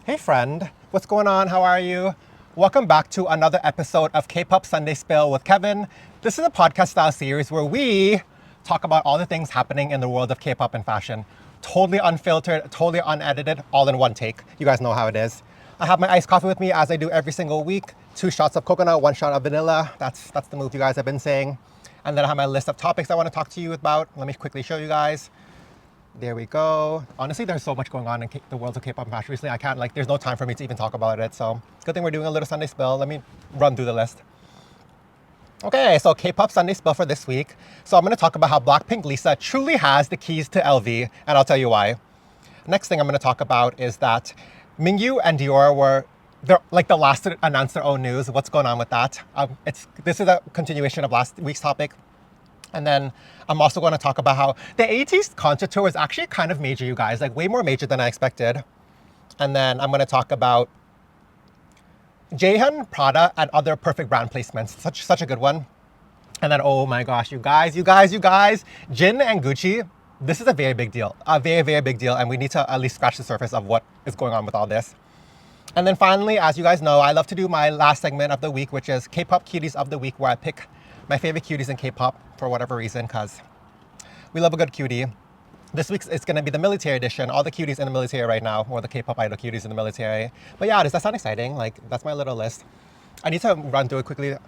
Hey friend, what's going on? How are you? Welcome back to another episode of K-Pop Sunday Spill with Kevin. This is a podcast style series where we talk about all the things happening in the world of K-pop and fashion. Totally unfiltered, totally unedited, all in one take. You guys know how it is. I have my iced coffee with me as I do every single week. 2 shots of coconut, 1 shot of vanilla. That's the move you guys have been saying. And then I have my list of topics I want to talk to you about. Let me quickly show you guys. There we go. Honestly, there's so much going on in the world of K-pop and fashion recently. I can't, there's no time for me to even talk about it. So, good thing we're doing a little Sunday spill. Let me run through the list. Okay, so K-pop Sunday spill for this week. So I'm going to talk about how Blackpink Lisa truly has the keys to LV, and I'll tell you why. Next thing I'm going to talk about is that Mingyu and Dior they're like the last to announce their own news. What's going on with that? This is a continuation of last week's topic. And then I'm also going to talk about how the Ateez concert tour was actually kind of major, you guys, like way more major than I expected. And then I'm going to talk about Jaehyun, Prada, and other perfect brand placements. Such a good one. And then, oh my gosh, you guys, Jin and Gucci, this is a very big deal. A very, very big deal. And we need to at least scratch the surface of what is going on with all this. And then finally, as you guys know, I love to do my last segment of the week, which is K-pop cuties of the week, where I pick my favorite cuties in K-pop for whatever reason, because we love a good cutie. This week's it's going to be the military edition, all the cuties in the military right now, or the K-pop idol cuties in the military. But yeah, does that sound exciting? That's my little list. I need to run through it quickly. I'm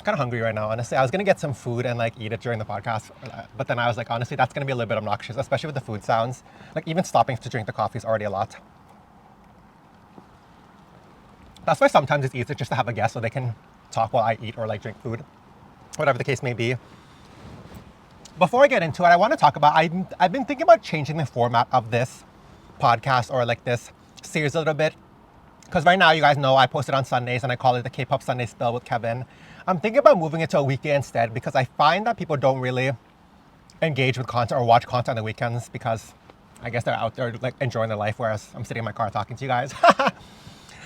kind of hungry right now, honestly. I was going to get some food and eat it during the podcast, but then I was like, honestly, that's going to be a little bit obnoxious, especially with the food sounds. Even stopping to drink the coffee is already a lot. That's why sometimes it's easier just to have a guest so they can talk while I eat or drink food, whatever the case may be. Before I get into it, I want to talk about, I've been thinking about changing the format of this podcast or this series a little bit. Because right now, you guys know I post it on Sundays and I call it the K-Pop Sunday Spill with Kevin. I'm thinking about moving it to a weekday instead because I find that people don't really engage with content or watch content on the weekends because I guess they're out there enjoying their life, whereas I'm sitting in my car talking to you guys.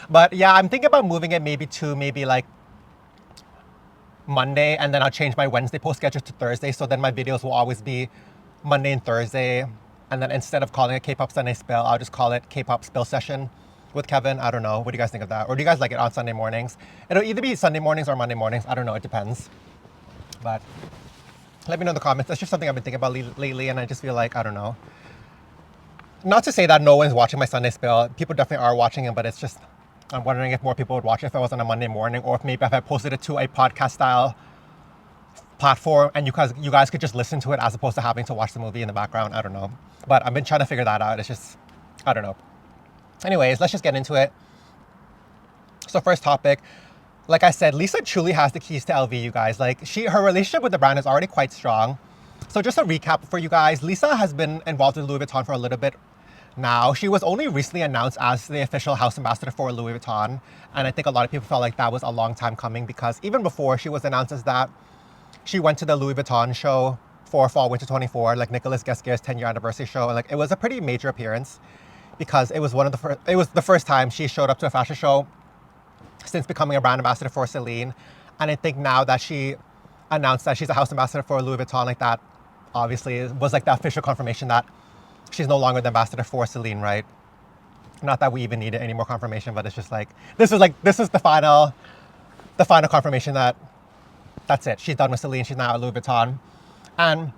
But yeah, I'm thinking about moving it maybe Monday, and then I'll change my Wednesday post schedule to Thursday, so then my videos will always be Monday and Thursday. And then instead of calling it K-Pop Sunday Spill, I'll just call it Kpop Spill Session with Kevin. I don't know. What do you guys think of that? Or do you guys like it on Sunday mornings? It'll either be Sunday mornings or Monday mornings. I don't know. It depends. But let me know in the comments. That's just something I've been thinking about lately, and I just feel I don't know. Not to say that no one's watching my Sunday Spill. People definitely are watching it, but it's just, I'm wondering if more people would watch it if it was on a Monday morning, or if maybe if I posted it to a podcast style platform and you guys could just listen to it as opposed to having to watch the movie in the background. I don't know. But I've been trying to figure that out. It's just, I don't know. Anyways, let's just get into it. So first topic, like I said, Lisa truly has the keys to LV, you guys. Her relationship with the brand is already quite strong. So just a recap for you guys, Lisa has been involved with Louis Vuitton for a little bit now. She was only recently announced as the official house ambassador for Louis Vuitton. And I think a lot of people felt like that was a long time coming because even before she was announced as that, she went to the Louis Vuitton show for Fall Winter 24, Nicolas Gasquet's 10-year anniversary show. And it was a pretty major appearance because it was the first time she showed up to a fashion show since becoming a brand ambassador for Celine. And I think now that she announced that she's a house ambassador for Louis Vuitton, that obviously was the official confirmation that she's no longer the ambassador for Celine, right? Not that we even needed any more confirmation, but it's just this is the final confirmation that that's it. She's done with Celine. She's now at Louis Vuitton. And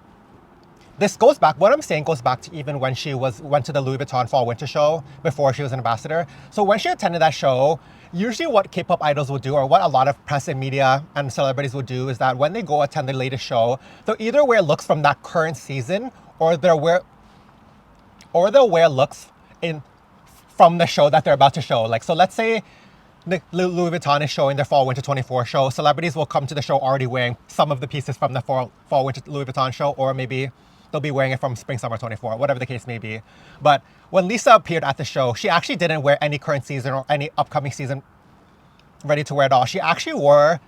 this goes back, what I'm saying goes back to even when she went to the Louis Vuitton Fall Winter show before she was an ambassador. So when she attended that show, usually what K-pop idols would do, or what a lot of press and media and celebrities would do, is that when they go attend the latest show, they'll either wear looks from that current season, or they'll wear looks from the show that they're about to show. So let's say Louis Vuitton is showing their Fall Winter 24 show. Celebrities will come to the show already wearing some of the pieces from the Fall Winter Louis Vuitton show, or maybe they'll be wearing it from Spring Summer 24, whatever the case may be. But when Lisa appeared at the show, she actually didn't wear any current season or any upcoming season ready to wear at all. She actually wore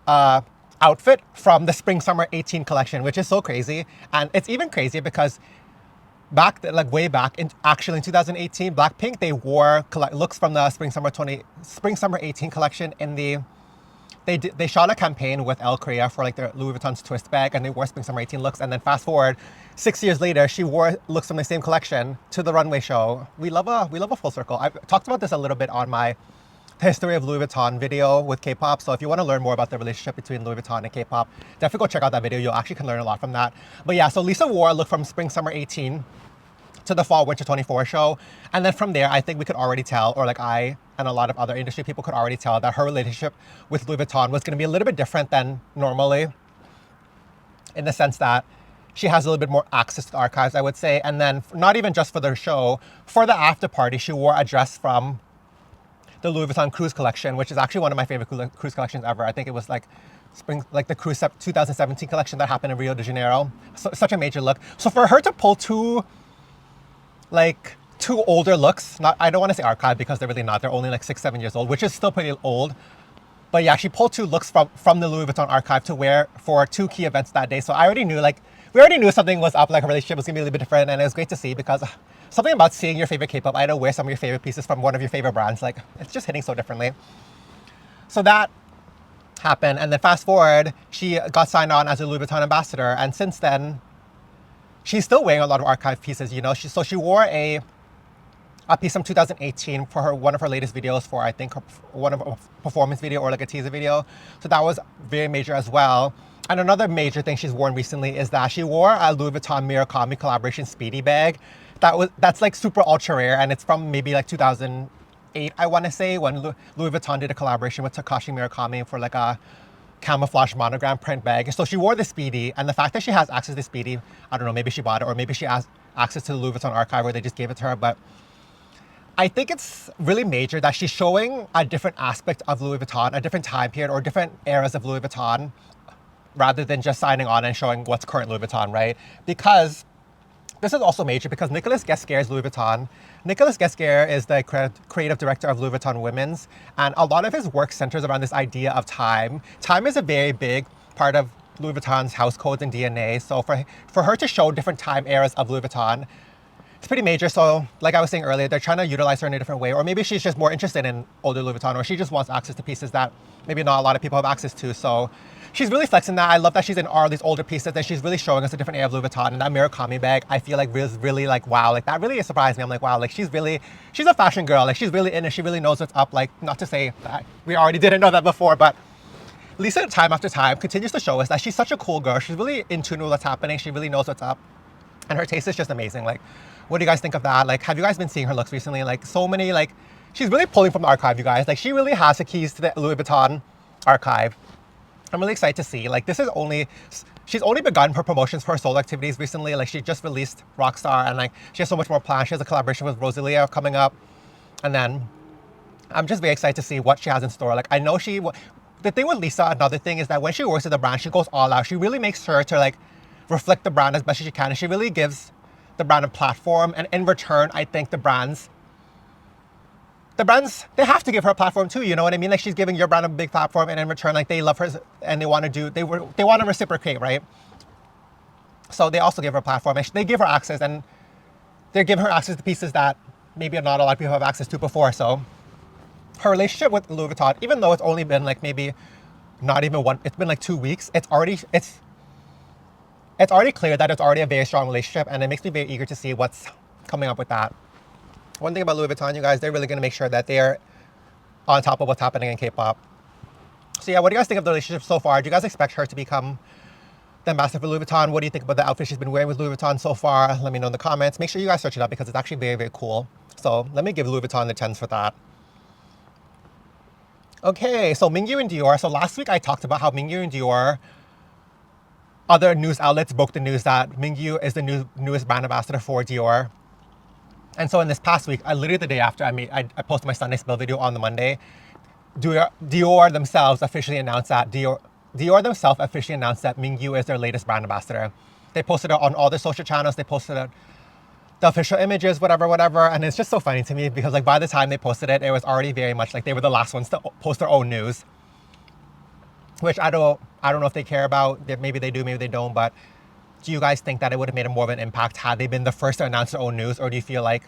an outfit from the Spring Summer 18 collection, which is so crazy. And it's even crazier because way back in 2018, Blackpink, they wore looks from the Spring Summer 18 collection in the they shot a campaign with Elle Korea for like their Louis Vuitton's twist bag, and they wore Spring Summer 18 looks. And then fast forward 6 years later, she wore looks from the same collection to the runway show. We love a full circle. I've talked about this a little bit on my history of Louis Vuitton video with K-pop. So if you want to learn more about the relationship between Louis Vuitton and K-pop, definitely go check out that video. You actually can learn a lot from that. But yeah, so Lisa wore a look from Spring Summer 18 to the Fall Winter 24 show. And then from there, I think we could already tell, or like I and a lot of other industry people could already tell, that her relationship with Louis Vuitton was going to be a little bit different than normally, in the sense that she has a little bit more access to the archives, I would say. And then not even just for the show, for the after party, she wore a dress from the Louis Vuitton Cruise collection, which is actually one of my favorite cruise collections ever. I think it was like the Cruise 2017 collection that happened in Rio de Janeiro. So, such a major look. So for her to pull two older looks, I don't want to say archive because they're really not. They're only like 6-7 years old, which is still pretty old. But yeah, she pulled two looks from the Louis Vuitton archive to wear for two key events that day. So we already knew something was up, like her relationship was gonna be a little bit different, and it was great to see because something about seeing your favorite K-pop idol wear some of your favorite pieces from one of your favorite brands, like it's just hitting so differently. So that happened, and then fast forward, she got signed on as a Louis Vuitton ambassador, and since then, she's still wearing a lot of archive pieces, you know. She wore a piece from 2018 for one of her latest videos, for I think one of a performance video or like a teaser video. So that was very major as well. And another major thing she's worn recently is that she wore a Louis Vuitton Murakami collaboration Speedy bag. That's like super ultra rare, and it's from maybe like 2008, I want to say, when Louis Vuitton did a collaboration with Takashi Murakami for like a camouflage monogram print bag. So she wore the Speedy, and the fact that she has access to the Speedy, I don't know, maybe she bought it or maybe she has access to the Louis Vuitton archive where they just gave it to her, but I think it's really major that she's showing a different aspect of Louis Vuitton, a different time period or different eras of Louis Vuitton, rather than just signing on and showing what's current Louis Vuitton, right? Because this is also major because Nicolas Ghesquière is Louis Vuitton. Nicolas Ghesquière is the creative director of Louis Vuitton Women's, and a lot of his work centers around this idea of time. Time is a very big part of Louis Vuitton's house codes and DNA. So for her to show different time eras of Louis Vuitton, it's pretty major. So like I was saying earlier, they're trying to utilize her in a different way, or maybe she's just more interested in older Louis Vuitton, or she just wants access to pieces that maybe not a lot of people have access to. So she's really flexing that. I love that she's in all these older pieces and she's really showing us a different era of Louis Vuitton. And that Murakami bag, I feel like was really like, wow, like that really surprised me. I'm like, wow, like she's a fashion girl. Like she's really in it. She really knows what's up. Like, not to say that we already didn't know that before, but Lisa, time after time, continues to show us that she's such a cool girl. She's really in tune with what's happening. She really knows what's up. And her taste is just amazing. Like, what do you guys think of that? Like, have you guys been seeing her looks recently? Like, so many, like, she's really pulling from the archive, you guys. Like, she really has the keys to the Louis Vuitton archive. I'm really excited to see. Like, she's only begun her promotions for her solo activities recently. Like, she just released Rockstar, and like, she has so much more planned. She has a collaboration with Rosalia coming up. And then I'm just very excited to see what she has in store. Like, I know the thing with Lisa, another thing is that when she works with the brand, she goes all out. She really makes sure to like reflect the brand as best as she can. And she really gives the brand a platform. And in return, I think the brands, they have to give her a platform too. You know what I mean? Like, she's giving your brand a big platform, and in return, like, they love her and they want to reciprocate, right? So they also give her a platform, and they give her access, and they're giving her access to pieces that maybe not a lot of people have access to before. So her relationship with Louis Vuitton, even though it's only been like maybe not even it's been like 2 weeks, it's already clear that it's already a very strong relationship, and it makes me very eager to see what's coming up with that. One thing about Louis Vuitton, you guys, they're really going to make sure that they're on top of what's happening in K-pop. So yeah, what do you guys think of the relationship so far? Do you guys expect her to become the ambassador for Louis Vuitton? What do you think about the outfit she's been wearing with Louis Vuitton so far? Let me know in the comments. Make sure you guys search it up because it's actually very, very cool. So let me give Louis Vuitton the 10s for that. Okay, so Mingyu and Dior. So last week I talked about how Mingyu and Dior, other news outlets broke the news that Mingyu is the newest brand ambassador for Dior. And so in this past week, literally the day after I posted my Sunday Spill video on the Monday, Dior themselves officially announced that Mingyu is their latest brand ambassador. They posted it on all their social channels. They posted it, the official images, whatever. And it's just so funny to me because like by the time they posted it, it was already very much like they were the last ones to post their own news, which I don't know if they care about. Maybe they do, maybe they don't. But do you guys think that it would have made more of an impact had they been the first to announce their own news, or do you feel like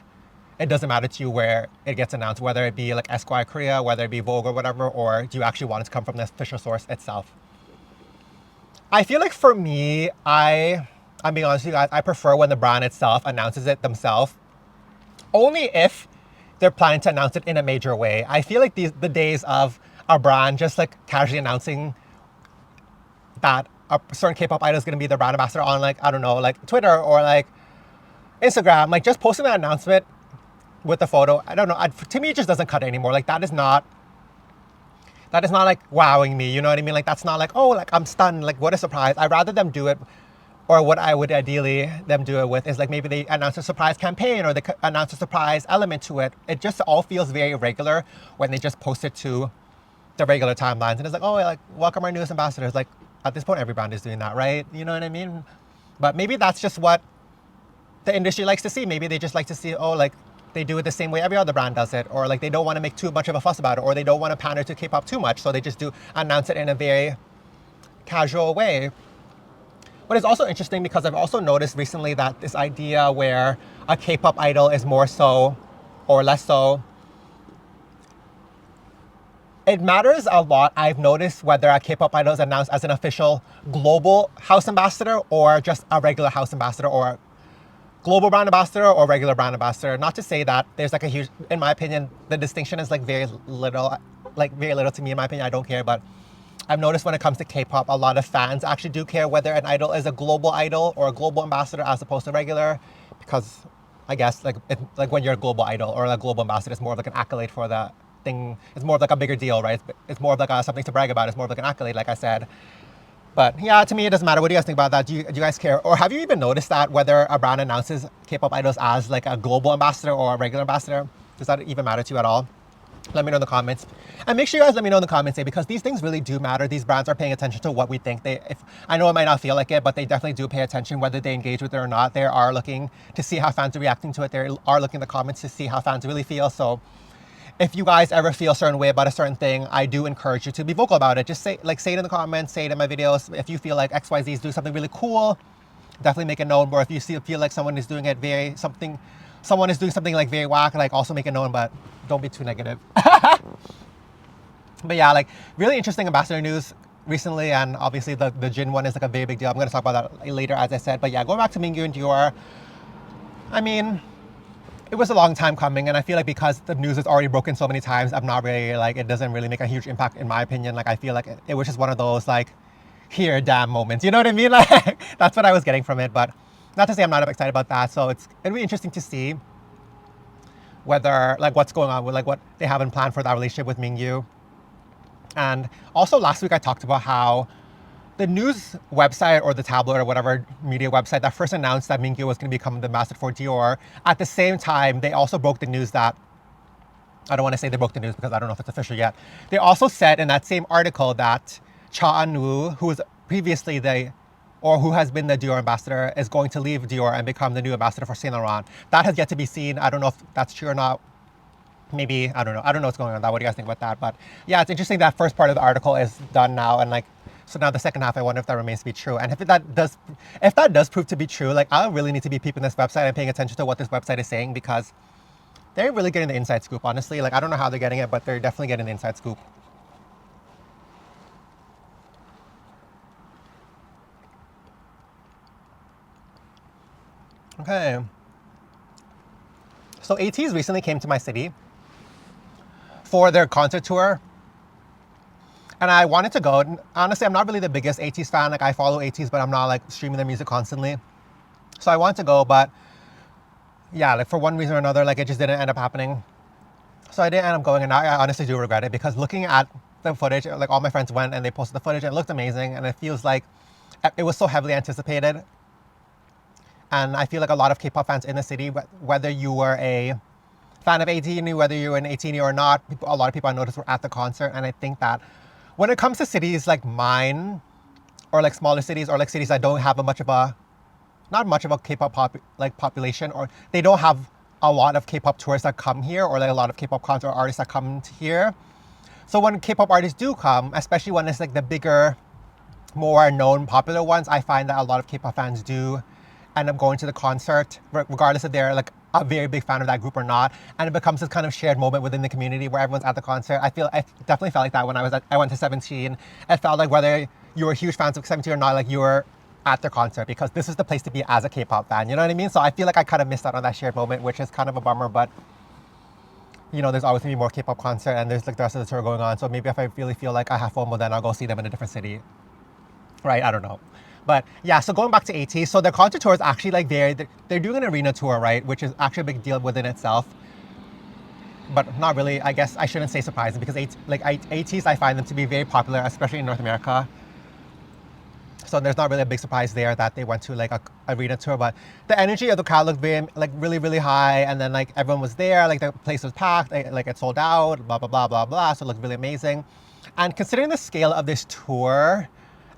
it doesn't matter to you where it gets announced, whether it be like Esquire Korea, whether it be Vogue or whatever, or do you actually want it to come from the official source itself? I feel like for me, I'm being honest with you guys, I prefer when the brand itself announces it themselves, only if they're planning to announce it in a major way. I feel like the days of a brand just like casually announcing that a certain K-pop idol is going to be the brand ambassador on like, I don't know, like Twitter or like Instagram, like just posting that announcement with the photo, I don't know, to me it just doesn't cut it anymore. Like that is not like wowing me, you know what I mean? Like that's not like, oh, like I'm stunned, like what a surprise. I'd rather them do it, or what I would ideally them do it with is like maybe they announce a surprise campaign or they announce a surprise element to it. It just all feels very regular when they just post it to the regular timelines. And it's like, oh, like welcome our newest ambassadors. Like at this point, every brand is doing that, right? You know what I mean? But maybe that's just what the industry likes to see. Maybe they just like to see, oh, like they do it the same way every other brand does it, or like they don't want to make too much of a fuss about it, or they don't want to pander to K-pop too much, so they just do announce it in a very casual way. But it's also interesting because I've also noticed recently that this idea where a K-pop idol is more so or less so, it matters a lot. I've noticed whether a K-pop idol is announced as an official global house ambassador or just a regular house ambassador, or global brand ambassador or regular brand ambassador. Not to say that there's like a huge, in my opinion, the distinction is like very little to me, in my opinion. I don't care, but I've noticed when it comes to K-pop, a lot of fans actually do care whether an idol is a global idol or a global ambassador as opposed to regular, because I guess like when you're a global idol or a global ambassador, it's more of like an accolade for that thing. It's more of like a bigger deal, right? It's more of like something to brag about. It's more of like an accolade, like I said. But yeah, to me, it doesn't matter. What do you guys think about that? Do you guys care? Or have you even noticed that whether a brand announces K-pop idols as like a global ambassador or a regular ambassador? Does that even matter to you at all? Let me know in the comments. And make sure you guys let me know in the comments, because these things really do matter. These brands are paying attention to what we think. I know it might not feel like it, but they definitely do pay attention whether they engage with it or not. They are looking to see how fans are reacting to it. They are looking in the comments to see how fans really feel. So if you guys ever feel a certain way about a certain thing, I do encourage you to be vocal about it. Just say it in the comments, say it in my videos. If you feel like XYZ is doing something really cool, definitely make it known. Or if you feel like someone is doing it someone is doing something like very whack, like also make it known, but don't be too negative. But yeah, like really interesting ambassador news recently, and obviously the Jin one is like a very big deal. I'm going to talk about that later, as I said. But yeah, going back to Mingyu and Dior, I mean, it was a long time coming, and I feel like because the news is already broken so many times, I'm not really like, it doesn't really make a huge impact in my opinion. Like I feel like it was just one of those like, here, damn moments, you know what I mean? Like that's what I was getting from it. But not to say I'm not excited about that. So it'll be interesting to see whether like what's going on with like what they have in plan for that relationship with Mingyu. And also last week I talked about how the news website or the tabloid or whatever media website that first announced that Mingyu was going to become the ambassador for Dior, at the same time they also broke the news that, I don't want to say they broke the news because I don't know if it's official yet. They also said in that same article that Cha Eun-woo, who was previously who has been the Dior ambassador, is going to leave Dior and become the new ambassador for Saint Laurent. That has yet to be seen. I don't know if that's true or not. Maybe, I don't know. I don't know what's going on with that. What do you guys think about that? But yeah, it's interesting that first part of the article is done now, and like, so now the second half, I wonder if that remains to be true. And if that does prove to be true, like I really need to be peeping this website and paying attention to what this website is saying, because they're really getting the inside scoop, honestly. Like I don't know how they're getting it, but they're definitely getting the inside scoop. Okay. So Ateez recently came to my city for their concert tour, and I wanted to go. And honestly, I'm not really the biggest Ateez fan. Like I follow Ateez, but I'm not like streaming their music constantly. So I wanted to go, but yeah, like for one reason or another, like it just didn't end up happening. So I didn't end up going, and I honestly do regret it, because looking at the footage, like all my friends went and they posted the footage and it looked amazing, and it feels like it was so heavily anticipated. And I feel like a lot of K-pop fans in the city, whether you were a fan of 18, whether you were an 18 or not, a lot of people I noticed were at the concert. And I think that when it comes to cities like mine, or like smaller cities, or like cities that don't have not much of a K-pop population, or they don't have a lot of K-pop tourists that come here, or like a lot of K-pop concert artists that come here. So when K-pop artists do come, especially when it's like the bigger, more known, popular ones, I find that a lot of K-pop fans do end up going to the concert, regardless if they're like a very big fan of that group or not, and it becomes this kind of shared moment within the community where everyone's at the concert. I definitely felt like that when I went to 17. It felt like whether you were huge fans of 17 or not, like you were at their concert because this is the place to be as a K-pop fan. You know what I mean? So I feel like I kind of missed out on that shared moment, which is kind of a bummer, but you know, there's always gonna be more K-pop concert and there's like the rest of the tour going on. So maybe if I really feel like I have FOMO, then I'll go see them in a different city. Right? I don't know. But yeah, so going back to Ateez, so their concert tour is actually like they're doing an arena tour, right? Which is actually a big deal within itself. But not really, I guess I shouldn't say surprising because Ateez, I find them to be very popular, especially in North America. So there's not really a big surprise there that they went to like a arena tour, but the energy of the crowd looked very, like really, really high. And then like everyone was there, like the place was packed, like it sold out, blah, blah, blah, blah, blah. So it looked really amazing. And considering the scale of this tour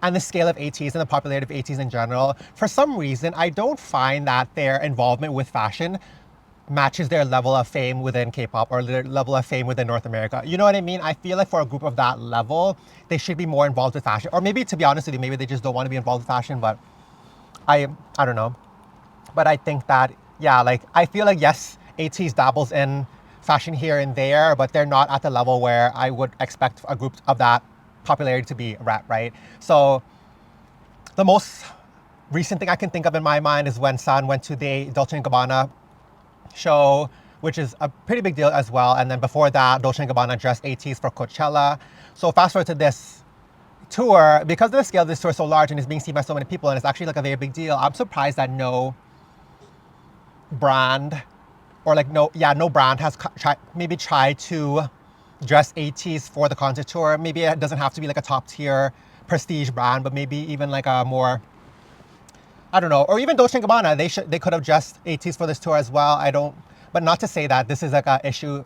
and the scale of Ateez and the popularity of Ateez in general, for some reason, I don't find that their involvement with fashion matches their level of fame within K-pop or their level of fame within North America. You know what I mean? I feel like for a group of that level, they should be more involved with fashion. Or maybe, to be honest with you, maybe they just don't want to be involved with fashion, but I don't know. But I think that, yeah, like, I feel like, yes, Ateez dabbles in fashion here and there, but they're not at the level where I would expect a group of that popularity to be at, right? So the most recent thing I can think of in my mind is when San went to the Dolce & Gabbana show, which is a pretty big deal as well. And then before that, Dolce & Gabbana dressed Ateez for Coachella. So fast forward to this tour, because the scale of this tour is so large and is being seen by so many people and it's actually like a very big deal, I'm surprised that no brand or like no brand has maybe tried to dress Ateez for the concert tour. Maybe it doesn't have to be like a top tier prestige brand, but maybe even like a more, I don't know, or even Dolce & Gabbana, they could have dressed Ateez for this tour as well. But not to say that this is like an issue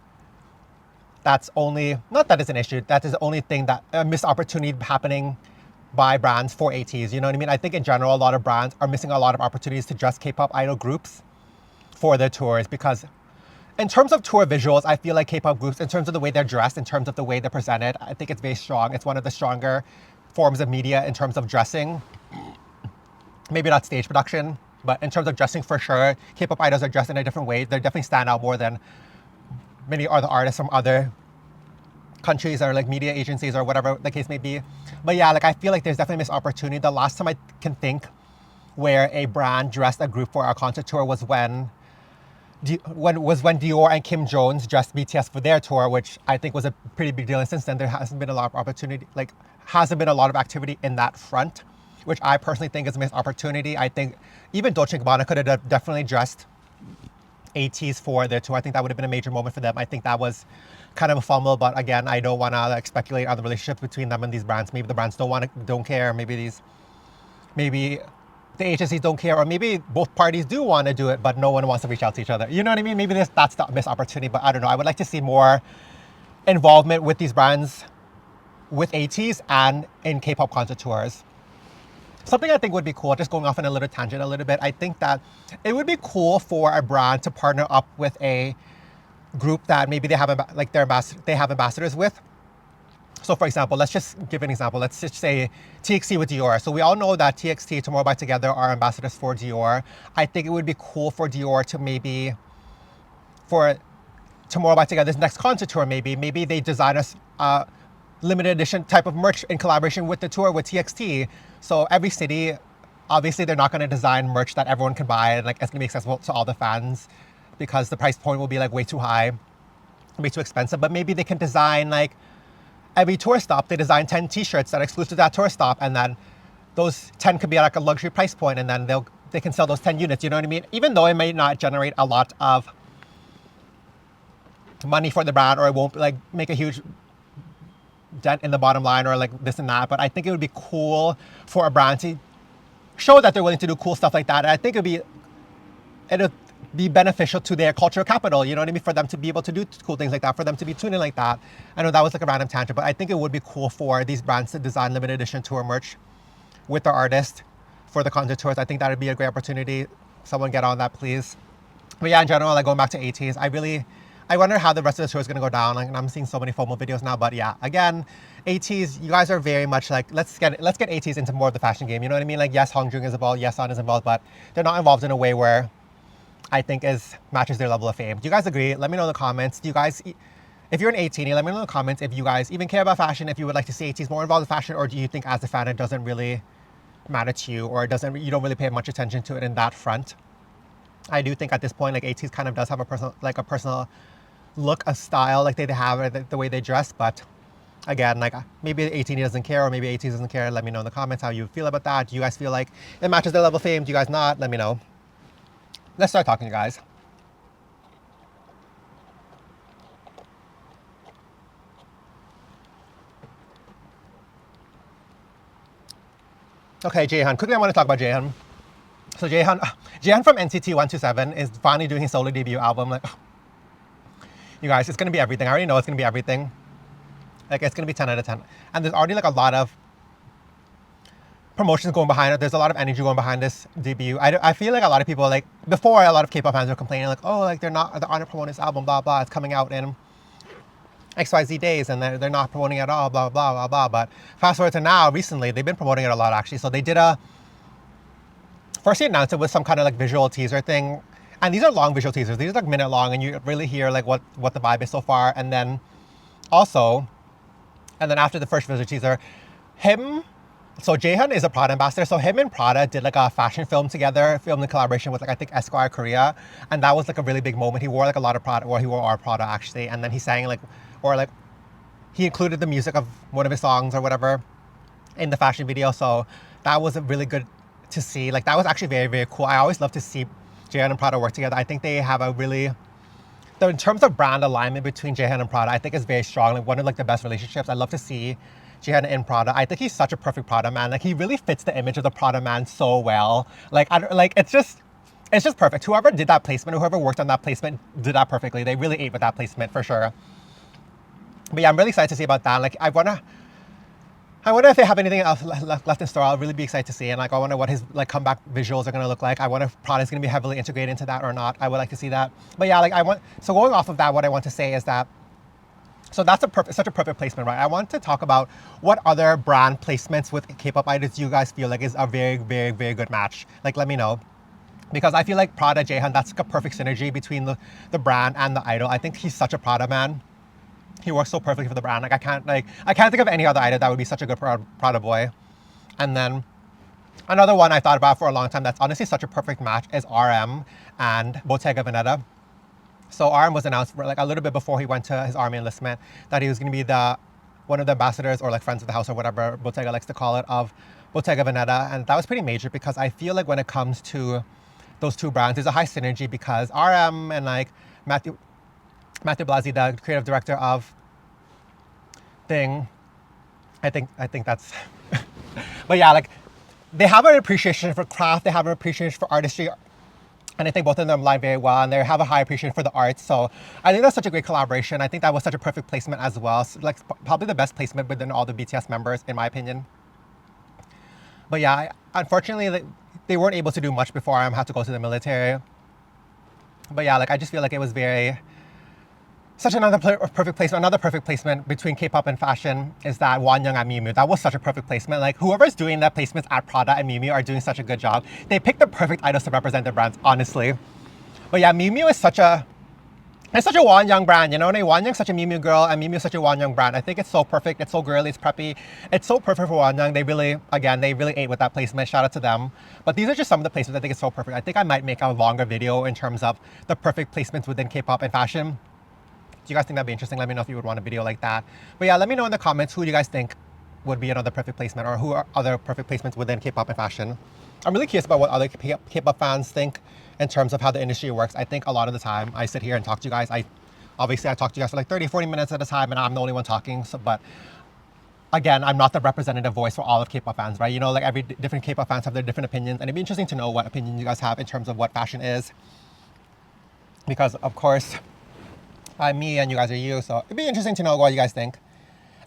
that's only, not that it's an issue, that is the only thing that, a missed opportunity happening by brands for Ateez, you know what I mean? I think in general, a lot of brands are missing a lot of opportunities to dress K-pop idol groups for their tours because in terms of tour visuals, I feel like K-pop groups, in terms of the way they're dressed, in terms of the way they're presented, I think it's very strong. It's one of the stronger forms of media in terms of dressing. Maybe not stage production, but in terms of dressing for sure, K-pop idols are dressed in a different way. They definitely stand out more than many other artists from other countries or like media agencies or whatever the case may be. But yeah, like I feel like there's definitely missed opportunity. The last time I can think where a brand dressed a group for our concert tour was when Dior and Kim Jones dressed BTS for their tour, which I think was a pretty big deal. And since then, there hasn't been a lot of opportunity, hasn't been a lot of activity in that front, which I personally think is a missed opportunity. I think even Dolce & Gabbana could have definitely dressed Ateez for their tour. I think that would have been a major moment for them. I think that was kind of a fumble, but again, I don't want to speculate on the relationship between them and these brands. Maybe the brands don't care. Maybe the agencies don't care, or maybe both parties do want to do it, but no one wants to reach out to each other. You know what I mean? Maybe that's the missed opportunity, but I don't know. I would like to see more involvement with these brands, with Ateez and in K-pop concert tours. Something I think would be cool, just going off on a little tangent a little bit, I think that it would be cool for a brand to partner up with a group that maybe they have ambassadors with. So for example, let's just give an example. Let's just say TXT with Dior. So we all know that TXT, Tomorrow by Together, are ambassadors for Dior. I think it would be cool for Dior to maybe, for Tomorrow by Together's next concert tour, maybe they design a limited edition type of merch in collaboration with the tour with TXT. So every city, obviously they're not going to design merch that everyone can buy and like it's going to be accessible to all the fans because the price point will be like way too high, way too expensive. But maybe they can design like every tour stop, they design 10 t-shirts that are exclusive to that tour stop, and then those 10 could be at like a luxury price point, and then they can sell those 10 units, you know what I mean? Even though it may not generate a lot of money for the brand, or it won't like make a huge dent in the bottom line or like this and that, but I think it would be cool for a brand to show that they're willing to do cool stuff like that. And I think it'd be beneficial to their cultural capital, you know what I mean? For them to be able to do cool things like that, for them to be tuning like that. I know that was like a random tangent, but I think it would be cool for these brands to design limited edition tour merch with their artist for the concert tours. I think that would be a great opportunity. Someone get on that, please. But yeah, in general, like going back to Ateez, I wonder how the rest of the tour is going to go down. Like, I'm seeing so many FOMO videos now, but yeah, again, Ateez, you guys are very much like, let's get Ateez into more of the fashion game. You know what I mean? Like, yes, Hongjoong is involved, yes, Sun is involved, but they're not involved in a way where I think matches their level of fame. Do you guys agree? Let me know in the comments. Do you guys, if you're an 18, let me know in the comments if you guys even care about fashion, if you would like to see Ateez more involved in fashion, or do you think as a fan it doesn't really matter to you, or you don't really pay much attention to it in that front? I do think at this point, like Ateez kind of does have a personal look, a style, like they have the way they dress, but again, like maybe 18 doesn't care, or maybe Ateez doesn't care. Let me know in the comments how you feel about that. Do you guys feel like it matches their level of fame? Do you guys not? Let me know. Let's start talking, guys. Okay, Jaehyun. Quickly, I want to talk about Jaehyun. So Jaehyun from NCT 127 is finally doing his solo debut album. Like, you guys, it's gonna be everything. I already know it's gonna be everything. Like, it's gonna be 10 out of 10. And there's already like a lot of promotions going behind it. There's a lot of energy going behind this debut. I feel like a lot of people, like before, a lot of K-pop fans were complaining like, oh, like they're not promoting this album, blah blah. It's coming out in XYZ days, and they're not promoting it at all, blah blah blah blah. But fast forward to now, recently they've been promoting it a lot actually. So they did first he announced it with some kind of like visual teaser thing, and these are long visual teasers. These are like minute long, and you really hear like what the vibe is so far. And then after the first visual teaser, so Jaehyun is a Prada ambassador. So him and Prada did like a fashion film together, filmed in collaboration with like I think Esquire Korea, and that was like a really big moment. He wore like a lot of Prada, or he wore our Prada actually, and then he sang he included the music of one of his songs or whatever in the fashion video. So that was really good to see. Like that was actually very, very cool. I always love to see Jaehyun and Prada work together. I think they have in terms of brand alignment between Jaehyun and Prada, I think it's very strong. Like one of like the best relationships. I love to see Jaehyun in Prada. I think he's such a perfect Prada man. Like he really fits the image of the Prada man so well. Like it's just perfect. Whoever did that placement, whoever worked on that placement did that perfectly. They really ate with that placement for sure. But yeah, I'm really excited to see about that. Like I wonder if they have anything else left in store. I'll really be excited to see. And like I wonder what his like comeback visuals are gonna look like. I wonder if Prada's gonna be heavily integrated into that or not. I would like to see that. But yeah, so going off of that, what I want to say is that, so that's such a perfect placement, right? I want to talk about what other brand placements with K-pop idols you guys feel like is a very, very, very good match. Like let me know. Because I feel like Prada, Jaehyun, that's like a perfect synergy between the brand and the idol. I think he's such a Prada man. He works so perfectly for the brand. Like I can't think of any other idol that would be such a good Prada boy. And then another one I thought about for a long time that's honestly such a perfect match is RM and Bottega Veneta. So RM was announced like a little bit before he went to his army enlistment that he was going to be one of the ambassadors, or like friends of the house or whatever Bottega likes to call it, of Bottega Veneta. And that was pretty major because I feel like when it comes to those two brands, there's a high synergy because RM and like Matthew Blasi, the creative director of Thing, I think that's but yeah, like they have an appreciation for craft, they have an appreciation for artistry, and I think both of them align very well, and they have a high appreciation for the arts. So I think that's such a great collaboration. I think that was such a perfect placement as well. So, like probably the best placement within all the BTS members in my opinion. But yeah, unfortunately they weren't able to do much before I had to go to the military. But yeah, like I just feel like it was another perfect placement. Another perfect placement between K-pop and fashion is that Wonyoung at Miu Miu. That was such a perfect placement. Like whoever's doing that placements at Prada and Miu Miu are doing such a good job. They picked the perfect idols to represent their brands, honestly. But yeah, Miu Miu is such a Wonyoung brand, you know? Wonyoung's such a Miu Miu girl, and Miu Miu is such a Wonyoung brand. I think it's so perfect. It's so girly. It's preppy. It's so perfect for Wonyoung. They really ate with that placement. Shout out to them. But these are just some of the placements I think is so perfect. I think I might make a longer video in terms of the perfect placements within K-pop and fashion. Do you guys think that'd be interesting? Let me know if you would want a video like that. But yeah, let me know in the comments who you guys think would be another perfect placement, or who are other perfect placements within K-pop and fashion. I'm really curious about what other K-pop fans think in terms of how the industry works. I think a lot of the time I sit here and talk to you guys. I talk to you guys for like 30, 40 minutes at a time, and I'm the only one talking. So, but again, I'm not the representative voice for all of K-pop fans, right? You know, like every different K-pop fans have their different opinions, and it'd be interesting to know what opinion you guys have in terms of what fashion is. Because of course, I'm me and you guys are you, so it'd be interesting to know what you guys think.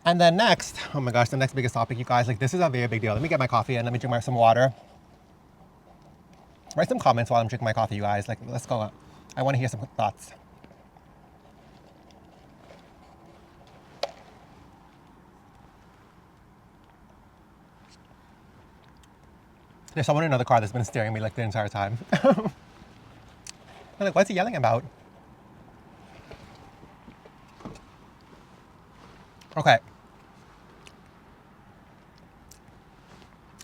And then next, oh my gosh, the next biggest topic, you guys, like this is a very big deal. Let me get my coffee and let me drink some water. Write some comments while I'm drinking my coffee, you guys. Like, let's go. I want to hear some thoughts. There's someone in another car that's been staring at me like the entire time. I'm like, what's he yelling about? Okay.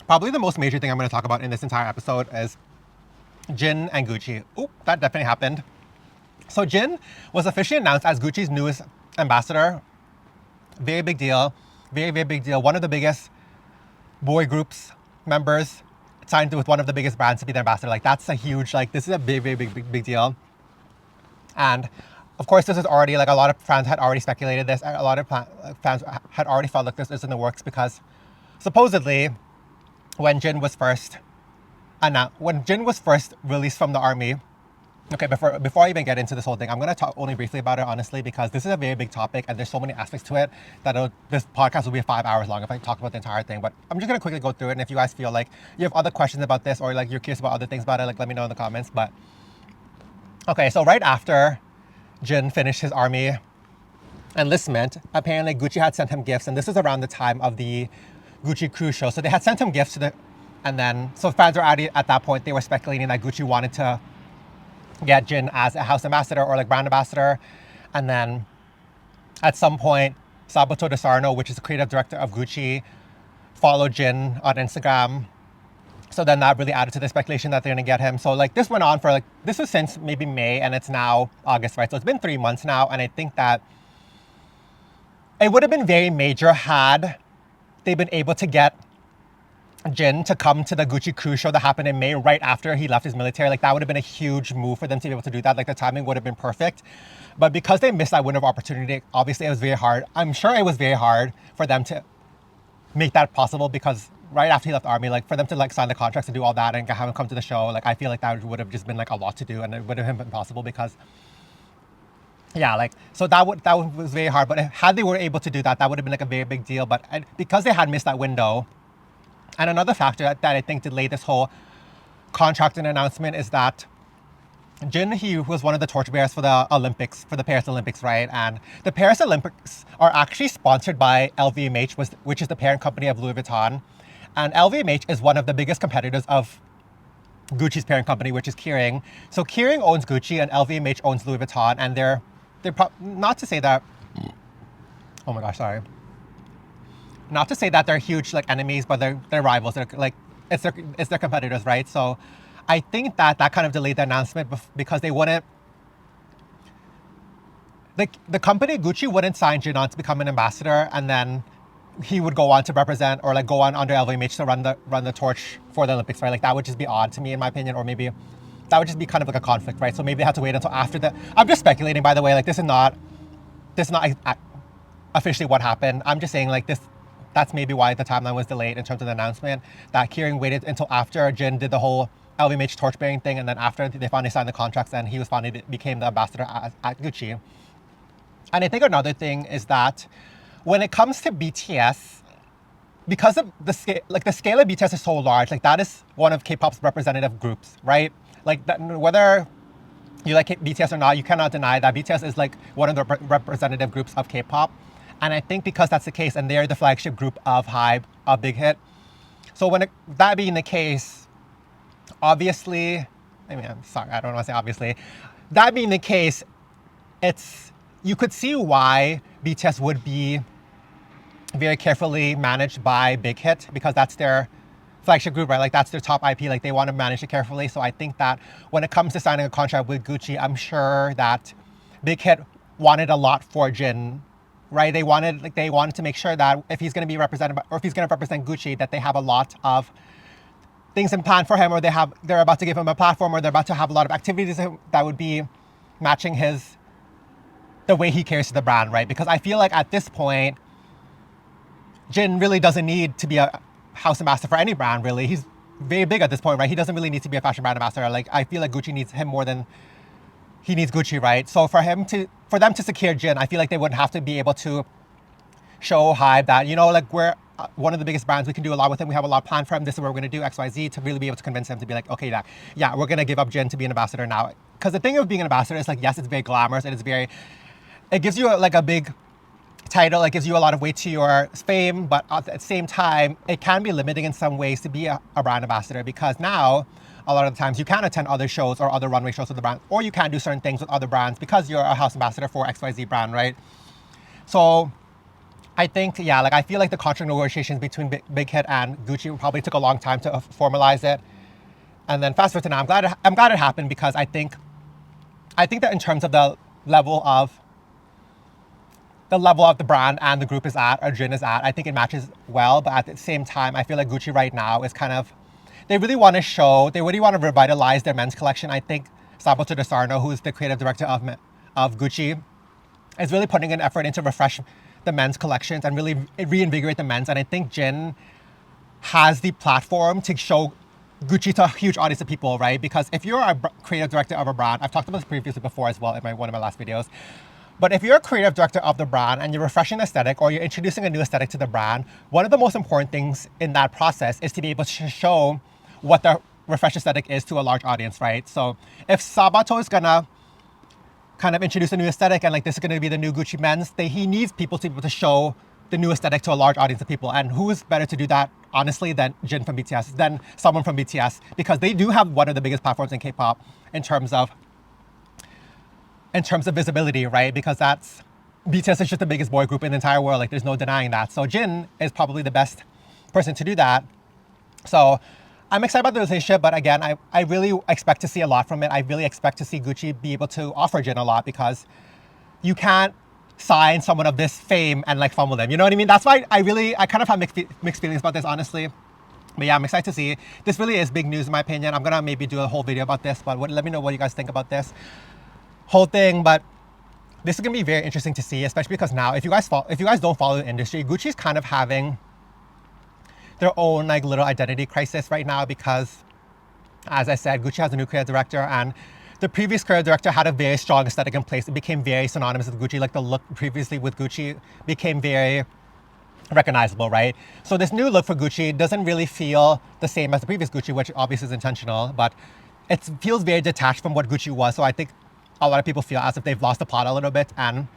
Probably the most major thing I'm going to talk about in this entire episode is Jin and Gucci. Oop, that definitely happened. So Jin was officially announced as Gucci's newest ambassador. Very big deal. Very, very big deal. One of the biggest boy groups members signed with one of the biggest brands to be the ambassador. Like, that's a huge, like, this is a big, very big deal. And of course, this is already, like, a lot of fans had already speculated this. A lot of fans had already felt like this is in the works because supposedly when Jin was first released from the army. Okay, before I even get into this whole thing, I'm going to talk only briefly about it, honestly, because this is a very big topic and there's so many aspects to it that this podcast will be 5 hours long if I talk about the entire thing. But I'm just going to quickly go through it. And if you guys feel like you have other questions about this or like you're curious about other things about it, like let me know in the comments. But okay, so right after Jin finished his army enlistment, apparently Gucci had sent him gifts. And this is around the time of the Gucci cruise show. So they had sent him gifts so fans were already at that point, they were speculating that Gucci wanted to get Jin as a house ambassador or like brand ambassador. And then at some point, Sabato De Sarno, which is the creative director of Gucci, followed Jin on Instagram. So then that really added to the speculation that they're gonna get him. So like this went on for this was since maybe May and it's now August, right? So it's been 3 months now. And I think that it would have been very major had they been able to get Jin to come to the Gucci cruise show that happened in May right after he left his military. Like that would have been a huge move for them to be able to do that. Like the timing would have been perfect. But because they missed that window of opportunity, obviously it was very hard. I'm sure it was very hard for them to make that possible because right after he left the army, like for them to like sign the contracts and do all that and have him come to the show, like I feel like that would have just been like a lot to do and it would have been impossible because yeah, like, so that was very hard. But had they were able to do that, that would have been like a very big deal. But because they had missed that window, and another factor that I think delayed this whole contract and announcement is that Jin, he was one of the torchbearers for the Olympics, for the Paris Olympics, right? And the Paris Olympics are actually sponsored by LVMH, which is the parent company of Louis Vuitton. And LVMH is one of the biggest competitors of Gucci's parent company, which is Kering. So Kering owns Gucci and LVMH owns Louis Vuitton. And they're not to say that, oh my gosh, sorry. Not to say that they're huge like enemies, but they're rivals. They're like it's their competitors, right? So I think that kind of delayed the announcement because they wouldn't. The company Gucci wouldn't sign Jin on to become an ambassador, and then he would go on to represent or like go on under LVMH to run the torch for the Olympics, right? Like that would just be odd to me, in my opinion, or maybe that would just be kind of like a conflict, right? So maybe they have to wait until after the. I'm just speculating, by the way. Like this is not officially what happened. I'm just saying like this. That's maybe why the timeline was delayed in terms of the announcement. That Kering waited until after Jin did the whole LVMH torch-bearing thing, and then after they finally signed the contracts, and he was finally became the ambassador at Gucci. And I think another thing is that when it comes to BTS, because of the scale of BTS is so large, like that is one of K-pop's representative groups, right? Like that, whether you like BTS or not, you cannot deny that BTS is like one of the representative groups of K-pop. And I think because that's the case, and they're the flagship group of HYBE, of Big Hit. So that being the case, obviously, I'm sorry, I don't want to say obviously. That being the case, you could see why BTS would be very carefully managed by Big Hit because that's their flagship group, right? Like that's their top IP, like they want to manage it carefully. So I think that when it comes to signing a contract with Gucci, I'm sure that Big Hit wanted a lot for Jin, right? They wanted to make sure that if he's going to be represented or if he's going to represent Gucci, that they have a lot of things in plan for him, or they're about to give him a platform, or they're about to have a lot of activities that would be matching the way he cares to the brand, right? Because I feel like at this point, Jin really doesn't need to be a house ambassador for any brand, really. He's very big at this point, right? He doesn't really need to be a fashion brand ambassador. Like I feel like Gucci needs him more than he needs Gucci, right? So for them to secure Jin, I feel like they would have to be able to show HYBE that, like we're one of the biggest brands, we can do a lot with him, we have a lot planned for him, this is what we're going to do, XYZ, to really be able to convince him to be like, okay, yeah, we're going to give up Jin to be an ambassador now. Because the thing of being an ambassador is like, yes, it's very glamorous and it gives you a big title, it gives you a lot of weight to your fame, but at the same time, it can be limiting in some ways to be a brand ambassador, because now, a lot of the times, you can attend other shows or other runway shows with the brand, or you can do certain things with other brands because you're a house ambassador for XYZ brand, right? So I think, yeah, like I feel like the contract negotiations between Big Hit and Gucci probably took a long time to formalize it. And then fast forward to now, I'm glad it happened, because I think that in terms of the level of the brand and the group is at, or Jin is at, I think it matches well. But at the same time, I feel like Gucci right now is kind of, they really want to revitalize their men's collection. I think Sabato De Sarno, who's the creative director of Gucci, is really putting an effort into refresh the men's collections and really reinvigorate the men's. And I think Jin has the platform to show Gucci to a huge audience of people, right? Because if you're a creative director of a brand, I've talked about this previously before as well in one of my last videos, but if you're a creative director of the brand and you're refreshing the aesthetic, or you're introducing a new aesthetic to the brand, one of the most important things in that process is to be able to show what the refreshed aesthetic is to a large audience, right? So if Sabato is gonna kind of introduce a new aesthetic, and like this is gonna be the new Gucci men's, he needs people to be able to show the new aesthetic to a large audience of people. And who's better to do that, honestly, than Jin from BTS, than someone from BTS, because they do have one of the biggest platforms in K-pop in terms of visibility, right? Because BTS is just the biggest boy group in the entire world. Like, there's no denying that. So Jin is probably the best person to do that. So I'm excited about the relationship, but again, I really expect to see a lot from it. I really expect to see Gucci be able to offer Jin a lot, because you can't sign someone of this fame and like fumble them. You know what I mean? That's why I kind of have mixed feelings about this, honestly. But yeah, I'm excited to see. This really is big news in my opinion. I'm gonna maybe do a whole video about this, but let me know what you guys think about this whole thing. But this is gonna be very interesting to see, especially because now, if you guys don't follow the industry, Gucci's kind of having their own like little identity crisis right now, because as I said, Gucci has a new creative director, and the previous creative director had a very strong aesthetic in place. It became very synonymous with Gucci. Like the look previously with Gucci became very recognizable, right? So this new look for Gucci doesn't really feel the same as the previous Gucci, which obviously is intentional, but it feels very detached from what Gucci was. So I think a lot of people feel as if they've lost the plot a little bit, and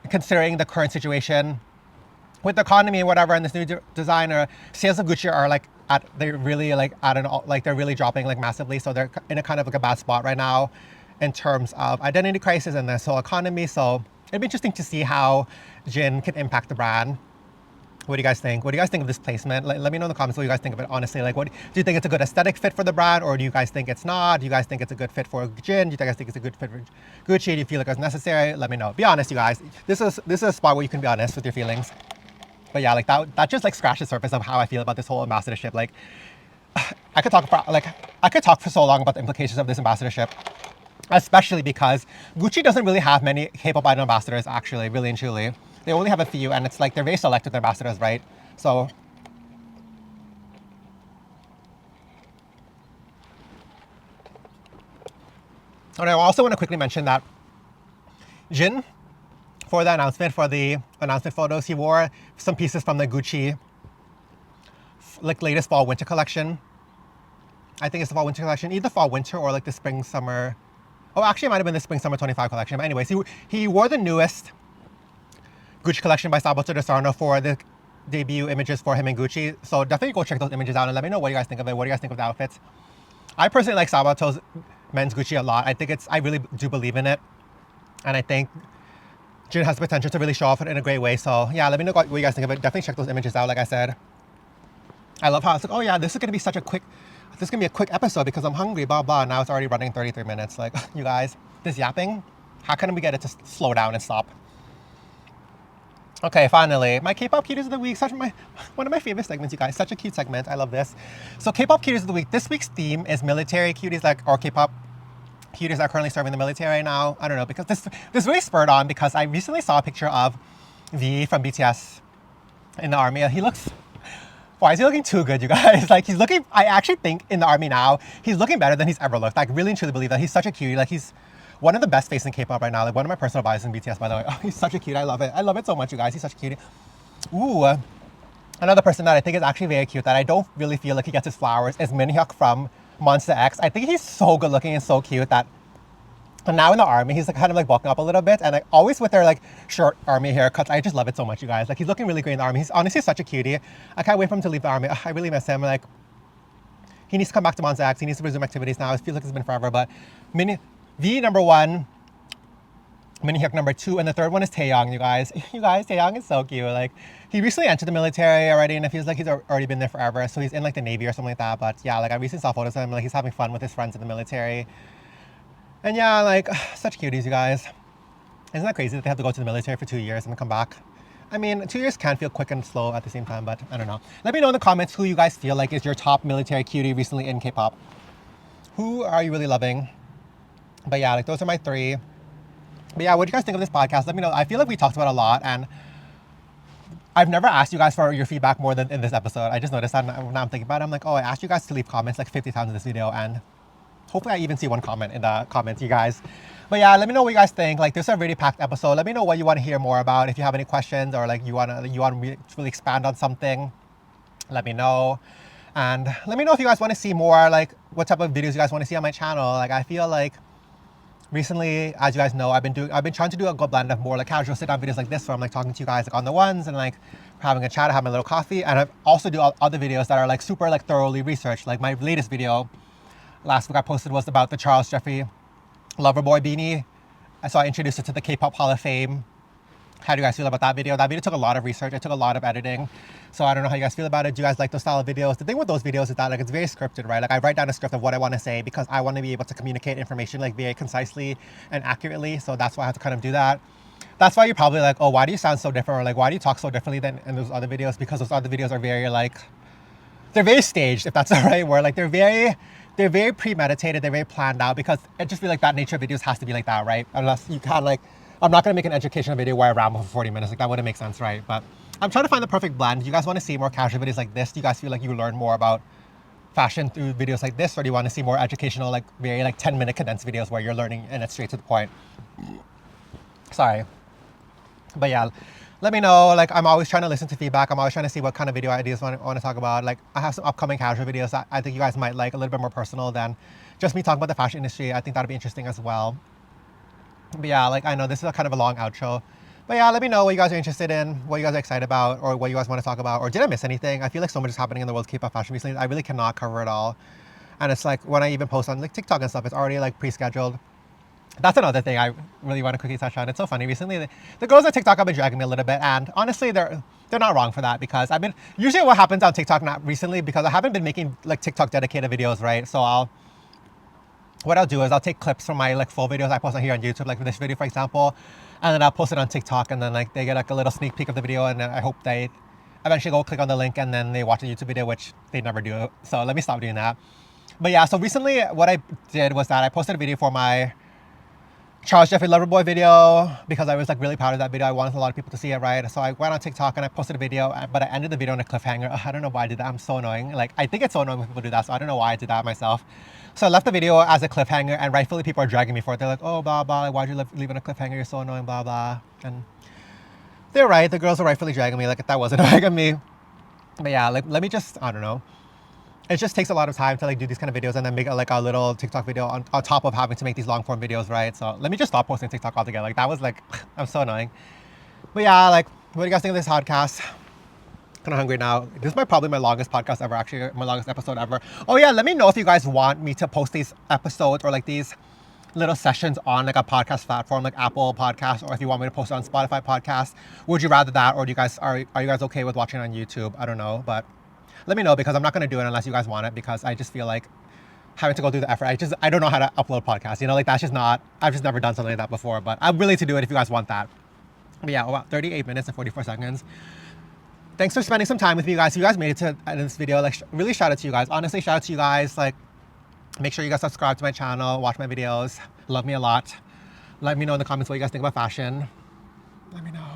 considering the current situation with the economy and whatever, and this new designer, sales of Gucci are like they're really dropping like massively. So they're in a kind of like a bad spot right now in terms of identity crisis and this whole economy. So it'd be interesting to see how Jin can impact the brand. What do you guys think? What do you guys think of this placement? Let me know in the comments what you guys think of it, honestly. Like, what do you think? It's a good aesthetic fit for the brand, or do you guys think it's not? Do you guys think it's a good fit for Jin? Do you guys think it's a good fit for Gucci? Do you feel like it's necessary? Let me know. Be honest, you guys. This is a spot where you can be honest with your feelings. But yeah, like that just like scratched the surface of how I feel about this whole ambassadorship. Like, I could talk for so long about the implications of this ambassadorship, especially because Gucci doesn't really have many K-pop idol ambassadors, actually, really and truly. They only have a few, and it's like they're very selective with their ambassadors, right? So and I also want to quickly mention that Jin, for the announcement photos, he wore some pieces from the Gucci like latest fall winter collection. I think it's the fall winter collection, either fall winter or like the spring summer. Oh, actually it might have been the spring summer 25 collection. But anyways, he wore the newest Gucci collection by Sabato De Sarno for the debut images for him and Gucci. So definitely go check those images out and let me know what you guys think of it. What do you guys think of the outfits? I personally like Sabato's men's Gucci a lot. I really do believe in it. And I think Jin has the potential to really show off it in a great way. So yeah, let me know what you guys think of it. Definitely check those images out, like I said. I love how it's like, oh yeah, this is going to be a quick episode because I'm hungry, blah, blah. Now it's already running 33 minutes. Like, you guys, this yapping, how can we get it to slow down and stop? Okay, finally, my K-pop cuties of the week. One of my favorite segments, you guys. Such a cute segment. I love this. So K-pop cuties of the week. This week's theme is military cuties, or K-pop cuties that are currently serving the military right now. I don't know, because this really spurred on because I recently saw a picture of V from BTS in the army. Why is he looking too good, you guys? Like, I actually think in the army now, he's looking better than he's ever looked. Like, really and truly believe that. He's such a cutie. Like, he's one of the best faces in K-pop right now. Like, one of my personal biases in BTS, by the way. Oh, he's such a cutie. I love it. I love it so much, you guys. He's such a cutie. Ooh. Another person that I think is actually very cute that I don't really feel like he gets his flowers is Minhyuk from Monsta X. I think he's so good looking and so cute that And now in the army, he's like kind of like bulking up a little bit, and like always with their like short army haircuts. I just love it so much, you guys. Like he's looking really great in the army. He's honestly such a cutie. I can't wait for him to leave the army. Ugh, I really miss him. Like he needs to come back to Monsta X. He needs to resume activities now. It feels like it's been forever. But V number 1, Mini Hyuk number 2, and the third one is Taeyong, you guys. You guys, Taeyong is so cute. Like he recently entered the military already, and it feels like he's already been there forever. So he's in like the Navy or something like that. But yeah, like I recently saw photos of him. Like he's having fun with his friends in the military. And yeah, like, such cuties, you guys. Isn't that crazy that they have to go to the military for 2 years and then come back? I mean, 2 years can feel quick and slow at the same time, but I don't know. Let me know in the comments who you guys feel like is your top military cutie recently in K-pop. Who are you really loving? But yeah, like, those are my 3. But yeah, what do you guys think of this podcast? Let me know. I feel like we talked about a lot, and I've never asked you guys for your feedback more than in this episode. I just noticed that now I'm thinking about it. I'm like, oh, I asked you guys to leave comments like 50 times in this video, and hopefully I even see one comment in the comments, you guys. But yeah, let me know what you guys think. Like, this is a really packed episode. Let me know what you want to hear more about. If you have any questions or like you want to really expand on something, let me know. And let me know if you guys want to see more, like what type of videos you guys want to see on my channel. Like I feel like recently, as you guys know, I've been trying to do a good blend of more like casual sit down videos like this, where I'm like talking to you guys like on the ones and like having a chat, having my little coffee. And I've also do other videos that are like super like thoroughly researched. Like my latest video last week I posted was about the Charles Jeffrey Loverboy beanie. So I introduced it to the K-pop Hall of Fame. How do you guys feel about that video? That video took a lot of research. It took a lot of editing. So I don't know how you guys feel about it. Do you guys like those style of videos? The thing with those videos is that like it's very scripted, right? Like I write down a script of what I want to say because I want to be able to communicate information like very concisely and accurately. So that's why I have to kind of do that. That's why you're probably like, oh, why do you sound so different? Or like, why do you talk so differently than in those other videos? Because those other videos are very like, they're very staged, if that's the right word. Like they're very premeditated, they're very planned out, because I just feel like that nature of videos has to be like that, right? Unless you can like, I'm not gonna make an educational video where I ramble for 40 minutes, like that wouldn't make sense, right? But I'm trying to find the perfect blend. Do you guys wanna see more casual videos like this? Do you guys feel like you learn more about fashion through videos like this? Or do you wanna see more educational, like very like 10-minute condensed videos where you're learning and it's straight to the point? Sorry. But yeah, let me know. Like I'm always trying to listen to feedback. I'm always trying to see what kind of video ideas I want to talk about. Like I have some upcoming casual videos that I think you guys might like, a little bit more personal than just me talking about the fashion industry. I think that'd be interesting as well. But yeah, like I know this is a kind of a long outro. But yeah, let me know what you guys are interested in, what you guys are excited about, or what you guys want to talk about. Or did I miss anything? I feel like so much is happening in the world of K-pop fashion recently. I really cannot cover it all. And it's like when I even post on like TikTok and stuff, it's already like pre-scheduled. That's another thing I really want to quickly touch on. It's so funny. Recently, the girls on TikTok have been dragging me a little bit, and honestly, they're not wrong for that, because I've been usually what happens on TikTok not recently, because I haven't been making like TikTok dedicated videos, right? So what I'll do is I'll take clips from my like full videos I post on here on YouTube, like this video for example, and then I'll post it on TikTok, and then like they get like a little sneak peek of the video, and then I hope they eventually go click on the link and then they watch a YouTube video, which they never do. So let me stop doing that. But yeah, so recently what I did was that I posted a video for my Charles Jeffrey Loverboy video, because I was like really proud of that video. I wanted a lot of people to see it, right? So I went on TikTok and I posted a video, but I ended the video on a cliffhanger. I don't know why I did that. I'm so annoying. Like I think it's so annoying when people do that, so I don't know why I did that myself. So I left the video as a cliffhanger, and rightfully people are dragging me for it. They're like, oh, blah, blah, like, why'd you leave on a cliffhanger? You're so annoying, blah, blah. And they're right. The girls are rightfully dragging me. Like that wasn't dragging me. But yeah, like let me just, I don't know. It just takes a lot of time to like do these kind of videos and then make like a little TikTok video on top of having to make these long form videos, right? So let me just stop posting TikTok altogether. Like that was like, I'm so annoying. But yeah, like what do you guys think of this podcast? Kind of hungry now. This is probably my longest podcast ever, actually, my longest episode ever. Oh yeah, let me know if you guys want me to post these episodes or like these little sessions on like a podcast platform like Apple Podcast, or if you want me to post it on Spotify Podcast. Would you rather that, or do you guys are you guys okay with watching it on YouTube? I don't know, but let me know, because I'm not going to do it unless you guys want it, because I just feel like having to go through the effort. I don't know how to upload podcasts, you know, like that's just not, I've just never done something like that before, but I'm willing to do it if you guys want that. But yeah, about 38 minutes and 44 seconds. Thanks for spending some time with me, guys. If you guys made it to this video, like really shout out to you guys. Honestly, shout out to you guys. Like, make sure you guys subscribe to my channel, watch my videos. Love me a lot. Let me know in the comments what you guys think about fashion. Let me know.